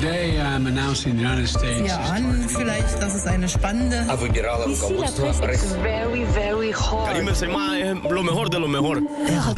Ja, an vielleicht, das ist eine spannende.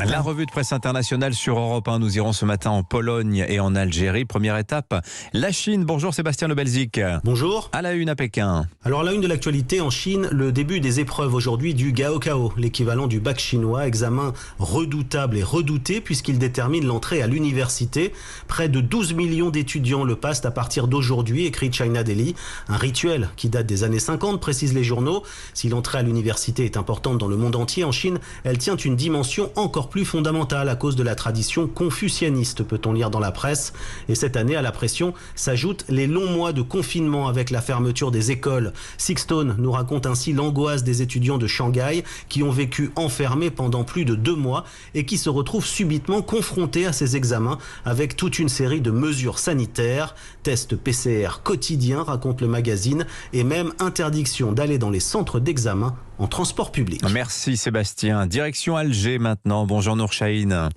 La revue de presse internationale sur Europe 1. Nous irons ce matin en Pologne et en Algérie. Première étape, la Chine. Bonjour Sébastien Le Belzic. Bonjour. À la une à Pékin. Alors à la une de l'actualité en Chine, le début des épreuves aujourd'hui du Gaokao, l'équivalent du bac chinois, examen redoutable et redouté puisqu'il détermine l'entrée à l'université. Près de 12 millions d'étudiants le passent à partir d'aujourd'hui, écrit China Daily. Un rituel qui date des années 50, précisent les journaux. Si l'entrée à l'université est importante dans le monde entier, en Chine, elle tient une dimension encore plus fondamentale à cause de la tradition confucianiste, peut-on lire dans la presse. Et cette année, à la pression, s'ajoutent les longs mois de confinement avec la fermeture des écoles. Sixstone nous raconte ainsi l'angoisse des étudiants de Shanghai qui ont vécu enfermés pendant plus de 2 mois et qui se retrouvent subitement confrontés à ces examens avec toute une série de mesures sanitaires, tests PCR quotidiens, raconte le magazine, et même interdiction d'aller dans les centres d'examen en transport public. Merci Sébastien. Direction Alger maintenant. Bonjour Nour Chahine.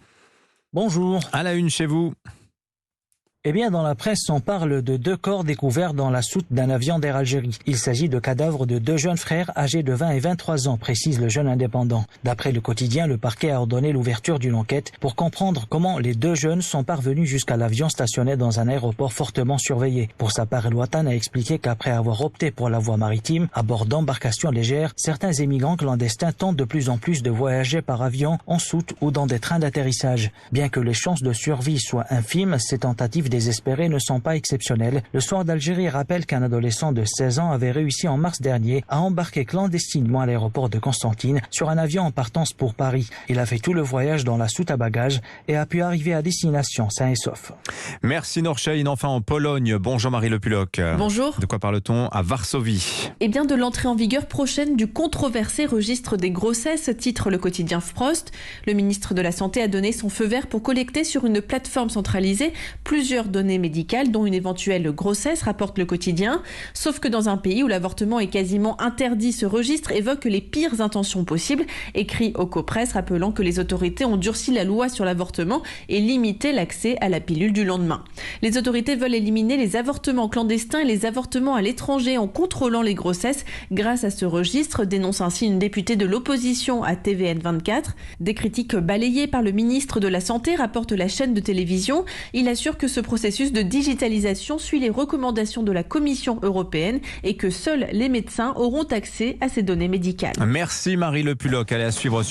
Bonjour. À la une chez vous. Eh bien, dans la presse, on parle de 2 corps découverts dans la soute d'un avion d'Air Algérie. Il s'agit de cadavres de 2 jeunes frères âgés de 20 et 23 ans, précise le Jeune Indépendant. D'après le quotidien, le parquet a ordonné l'ouverture d'une enquête pour comprendre comment les 2 jeunes sont parvenus jusqu'à l'avion stationné dans un aéroport fortement surveillé. Pour sa part, El Watan a expliqué qu'après avoir opté pour la voie maritime, à bord d'embarcations légères, certains émigrants clandestins tentent de plus en plus de voyager par avion, en soute ou dans des trains d'atterrissage. Bien que les chances de survie soient infimes, ces tentatives désespérés ne sont pas exceptionnels. Le Soir d'Algérie rappelle qu'un adolescent de 16 ans avait réussi en mars dernier à embarquer clandestinement à l'aéroport de Constantine sur un avion en partance pour Paris. Il a fait tout le voyage dans la soute à bagages et a pu arriver à destination sain et sauf. Merci Nour Chahine. Enfin en Pologne. Bonjour Marie Le Puloc. Bonjour. De quoi parle-t-on à Varsovie? Eh bien de l'entrée en vigueur prochaine du controversé registre des grossesses, titre le quotidien Frost. Le ministre de la Santé a donné son feu vert pour collecter sur une plateforme centralisée plusieurs données médicales, dont une éventuelle grossesse, rapporte le quotidien. Sauf que dans un pays où l'avortement est quasiment interdit, ce registre évoque les pires intentions possibles, écrit Ocopresse, rappelant que les autorités ont durci la loi sur l'avortement et limité l'accès à la pilule du lendemain. Les autorités veulent éliminer les avortements clandestins et les avortements à l'étranger en contrôlant les grossesses grâce à ce registre, dénonce ainsi une députée de l'opposition à TVN24. Des critiques balayées par le ministre de la Santé, rapporte la chaîne de télévision. Il assure que ce processus de digitalisation suit les recommandations de la Commission européenne et que seuls les médecins auront accès à ces données médicales. Merci Marie Le Puloc. Allez à suivre sur